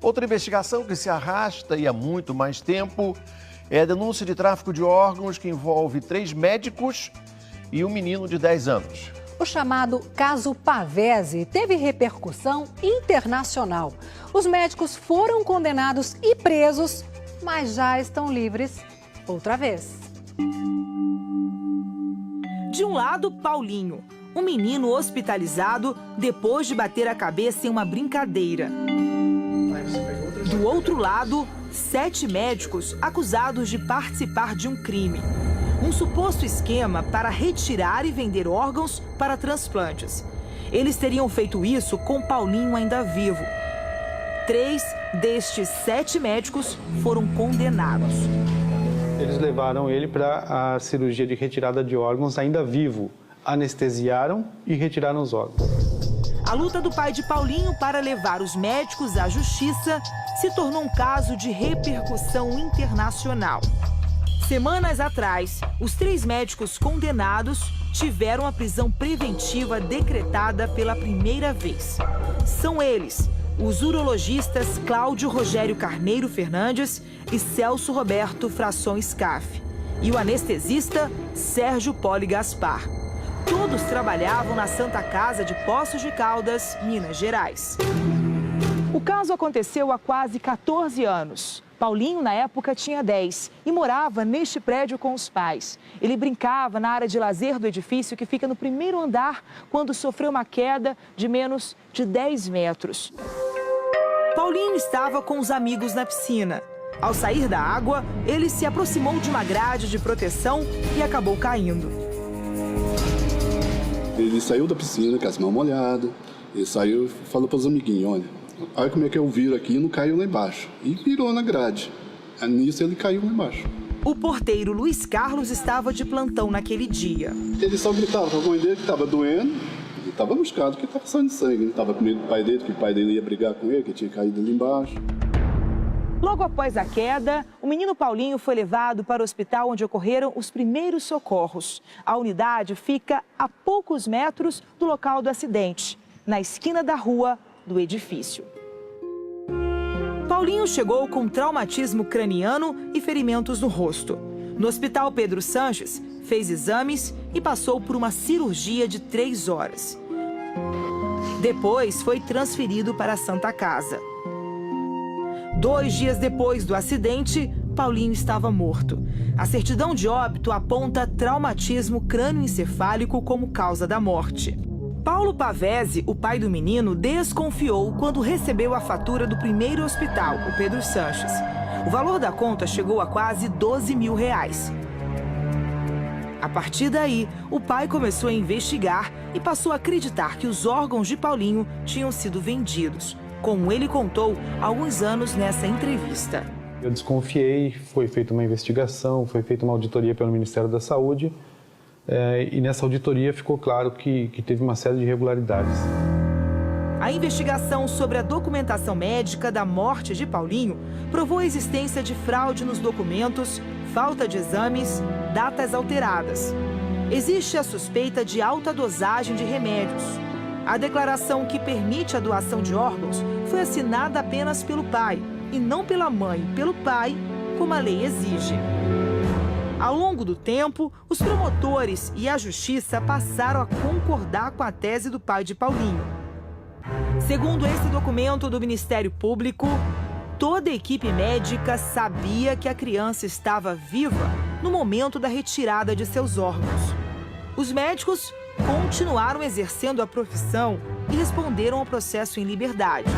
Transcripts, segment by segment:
Outra investigação que se arrasta e há muito mais tempo é a denúncia de tráfico de órgãos que envolve 3 médicos e um menino de 10 anos. O chamado caso Pavese teve repercussão internacional. Os médicos foram condenados e presos, mas já estão livres outra vez. De um lado, Paulinho, um menino hospitalizado depois de bater a cabeça em uma brincadeira. Do outro lado, 7 médicos acusados de participar de um crime. Um suposto esquema para retirar e vender órgãos para transplantes. Eles teriam feito isso com Paulinho ainda vivo. 3 destes 7 médicos foram condenados. Eles levaram ele para a cirurgia de retirada de órgãos ainda vivo. Anestesiaram e retiraram os órgãos. A luta do pai de Paulinho para levar os médicos à justiça se tornou um caso de repercussão internacional. Semanas atrás, os 3 médicos condenados tiveram a prisão preventiva decretada pela primeira vez. São eles, os urologistas Cláudio Rogério Carneiro Fernandes e Celso Roberto Frasson Scaff, e o anestesista Sérgio Poli Gaspar. Todos trabalhavam na Santa Casa de Poços de Caldas, Minas Gerais. O caso aconteceu há quase 14 anos. Paulinho, na época, tinha 10 e morava neste prédio com os pais. Ele brincava na área de lazer do edifício que fica no primeiro andar quando sofreu uma queda de menos de 10 metros. Paulinho estava com os amigos na piscina. Ao sair da água, ele se aproximou de uma grade de proteção e acabou caindo. Ele saiu da piscina com as mãos molhadas, ele saiu e falou para os amiguinhos, olha como é que eu viro aqui e não caiu lá embaixo. E virou na grade. Nisso ele caiu lá embaixo. O porteiro Luiz Carlos estava de plantão naquele dia. Ele só gritava para a mãe dele que estava doendo, e estava machucado, que estava saindo sangue. Ele estava com medo do pai dele, que o pai dele ia brigar com ele, que tinha caído ali embaixo. Logo após a queda, o menino Paulinho foi levado para o hospital onde ocorreram os primeiros socorros. A unidade fica a poucos metros do local do acidente, na esquina da rua do edifício. Paulinho chegou com traumatismo craniano e ferimentos no rosto. No Hospital Pedro Sanches, fez exames e passou por uma cirurgia de 3 horas. Depois foi transferido para a Santa Casa. 2 dias depois do acidente, Paulinho estava morto. A certidão de óbito aponta traumatismo crânioencefálico como causa da morte. Paulo Pavese, o pai do menino, desconfiou quando recebeu a fatura do primeiro hospital, o Pedro Sanches. O valor da conta chegou a quase R$12 mil. A partir daí, o pai começou a investigar e passou a acreditar que os órgãos de Paulinho tinham sido vendidos, como ele contou há alguns anos nessa entrevista. Eu desconfiei, foi feita uma investigação, foi feita uma auditoria pelo Ministério da Saúde. E nessa auditoria ficou claro que teve uma série de irregularidades. A investigação sobre a documentação médica da morte de Paulinho provou a existência de fraude nos documentos, falta de exames, datas alteradas. Existe a suspeita de alta dosagem de remédios. A declaração que permite a doação de órgãos foi assinada apenas pelo pai, e não pela mãe, pelo pai, como a lei exige. Ao longo do tempo, os promotores e a justiça passaram a concordar com a tese do pai de Paulinho. Segundo esse documento do Ministério Público, toda a equipe médica sabia que a criança estava viva no momento da retirada de seus órgãos. Os médicos continuaram exercendo a profissão e responderam ao processo em liberdade.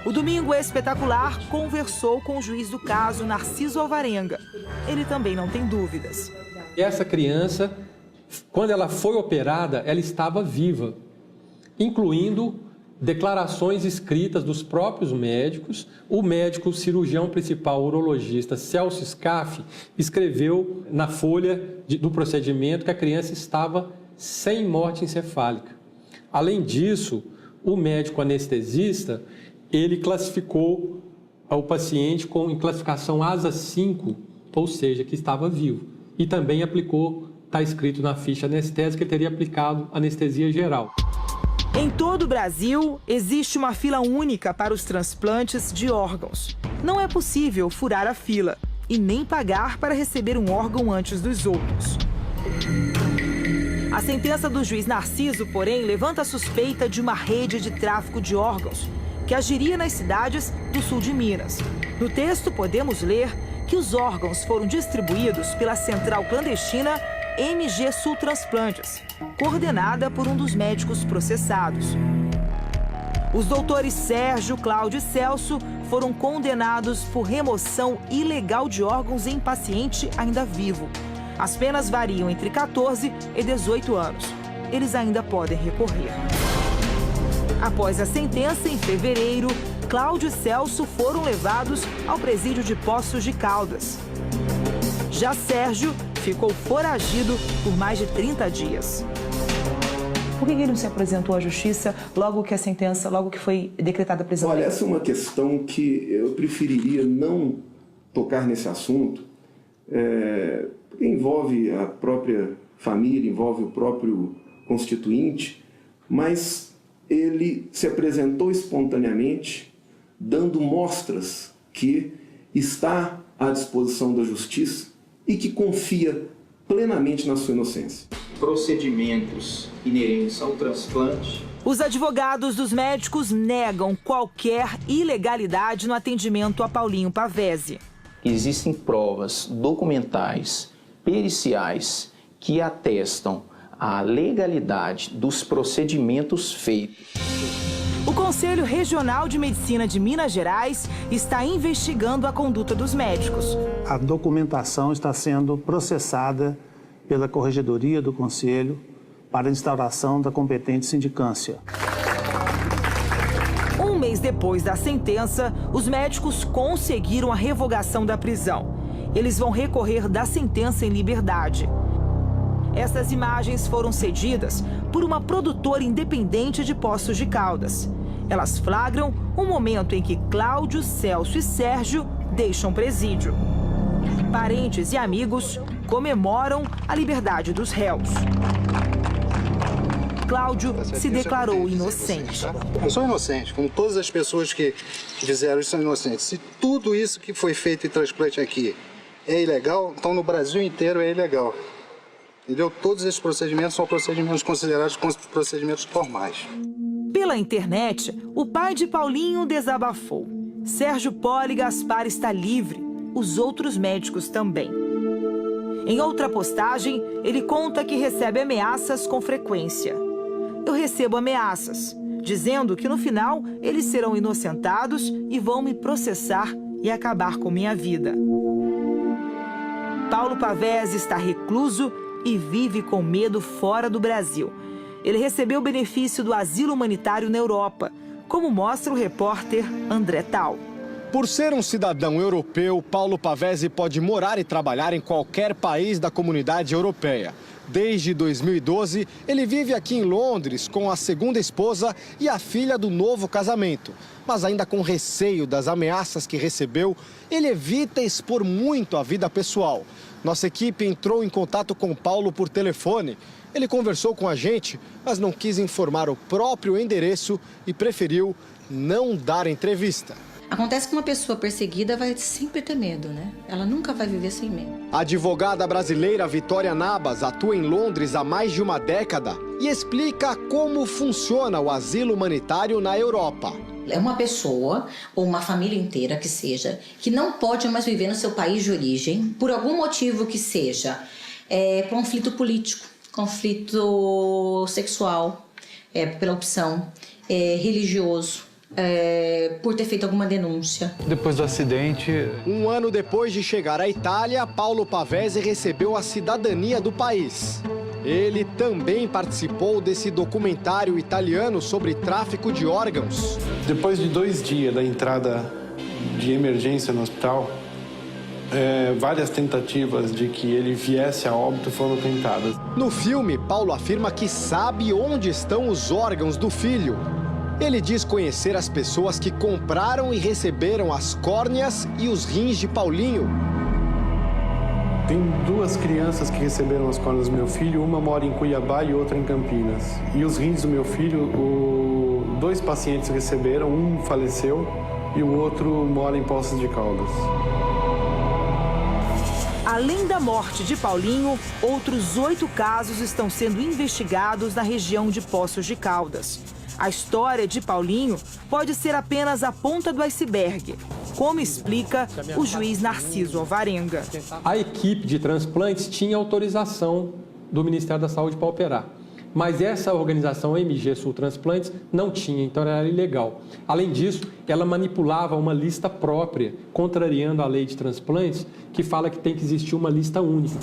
O Domingo Espetacular conversou com o juiz do caso, Narciso Alvarenga. Ele também não tem dúvidas. Essa criança, quando ela foi operada, ela estava viva, incluindo declarações escritas dos próprios médicos. O médico, o cirurgião principal, o urologista Celso Scaff, escreveu na folha do procedimento que a criança estava sem morte encefálica. Além disso, o médico anestesista, ele classificou o paciente em classificação ASA 5, ou seja, que estava vivo. E também aplicou, está escrito na ficha anestésica, que ele teria aplicado anestesia geral. Em todo o Brasil, existe uma fila única para os transplantes de órgãos. Não é possível furar a fila e nem pagar para receber um órgão antes dos outros. A sentença do juiz Narciso, porém, levanta a suspeita de uma rede de tráfico de órgãos que agiria nas cidades do sul de Minas. No texto, podemos ler que os órgãos foram distribuídos pela central clandestina MG Sul Transplantes, coordenada por um dos médicos processados. Os doutores Sérgio, Cláudio e Celso foram condenados por remoção ilegal de órgãos em paciente ainda vivo. As penas variam entre 14 e 18 anos. Eles ainda podem recorrer. Após a sentença, em fevereiro, Cláudio e Celso foram levados ao presídio de Poços de Caldas. Já Sérgio ficou foragido por mais de 30 dias. Por que ele não se apresentou à justiça logo que a sentença, logo que foi decretada a prisão? Olha, essa é uma questão que eu preferiria não tocar nesse assunto, porque envolve a própria família, envolve o próprio constituinte, mas ele se apresentou espontaneamente, dando mostras que está à disposição da justiça e que confia plenamente na sua inocência. Procedimentos inerentes ao transplante. Os advogados dos médicos negam qualquer ilegalidade no atendimento a Paulinho Pavese. Existem provas documentais, periciais, que atestam a legalidade dos procedimentos feitos. O Conselho Regional de Medicina de Minas Gerais está investigando a conduta dos médicos. A documentação está sendo processada pela Corregedoria do Conselho para a instauração da competente sindicância. Um mês depois da sentença, os médicos conseguiram a revogação da prisão. Eles vão recorrer da sentença em liberdade. Essas imagens foram cedidas por uma produtora independente de Poços de Caldas. Elas flagram o momento em que Cláudio, Celso e Sérgio deixam presídio. Parentes e amigos comemoram a liberdade dos réus. Cláudio se declarou inocente. Eu sou inocente, como todas as pessoas que fizeram isso são inocentes. Se tudo isso que foi feito em transplante aqui é ilegal, então no Brasil inteiro é ilegal. Entendeu? Todos esses procedimentos são procedimentos considerados como procedimentos formais. Pela internet, o pai de Paulinho desabafou. Sérgio Poli Gaspar está livre, os outros médicos também. Em outra postagem, ele conta que recebe ameaças com frequência. Eu recebo ameaças, dizendo que no final eles serão inocentados e vão me processar e acabar com minha vida. Paulo Pavese está recluso e vive com medo fora do Brasil. Ele recebeu o benefício do asilo humanitário na Europa, como mostra o repórter André Tal. Por ser um cidadão europeu, Paulo Pavese pode morar e trabalhar em qualquer país da comunidade europeia. Desde 2012, ele vive aqui em Londres com a segunda esposa e a filha do novo casamento. Mas ainda com receio das ameaças que recebeu, ele evita expor muito a vida pessoal. Nossa equipe entrou em contato com Paulo por telefone. Ele conversou com a gente, mas não quis informar o próprio endereço e preferiu não dar entrevista. Acontece que uma pessoa perseguida vai sempre ter medo, né? Ela nunca vai viver sem medo. A advogada brasileira Vitória Nabas atua em Londres há mais de uma década e explica como funciona o asilo humanitário na Europa. É uma pessoa, ou uma família inteira que seja, que não pode mais viver no seu país de origem, por algum motivo que seja. Conflito político, conflito sexual, pela opção, religioso. Por ter feito alguma denúncia. Depois do acidente... Um ano depois de chegar à Itália, Paulo Pavese recebeu a cidadania do país. Ele também participou desse documentário italiano sobre tráfico de órgãos. Depois de 2 dias da entrada de emergência no hospital, várias tentativas de que ele viesse a óbito foram tentadas. No filme, Paulo afirma que sabe onde estão os órgãos do filho. Ele diz conhecer as pessoas que compraram e receberam as córneas e os rins de Paulinho. Tem 2 crianças que receberam as córneas do meu filho, uma mora em Cuiabá e outra em Campinas. E os rins do meu filho, 2 pacientes receberam, um faleceu e o outro mora em Poços de Caldas. Além da morte de Paulinho, outros 8 casos estão sendo investigados na região de Poços de Caldas. A história de Paulinho pode ser apenas a ponta do iceberg, como explica o juiz Narciso Alvarenga. A equipe de transplantes tinha autorização do Ministério da Saúde para operar, mas essa organização, a MG Sul Transplantes, não tinha, então era ilegal. Além disso, ela manipulava uma lista própria, contrariando a lei de transplantes, que fala que tem que existir uma lista única.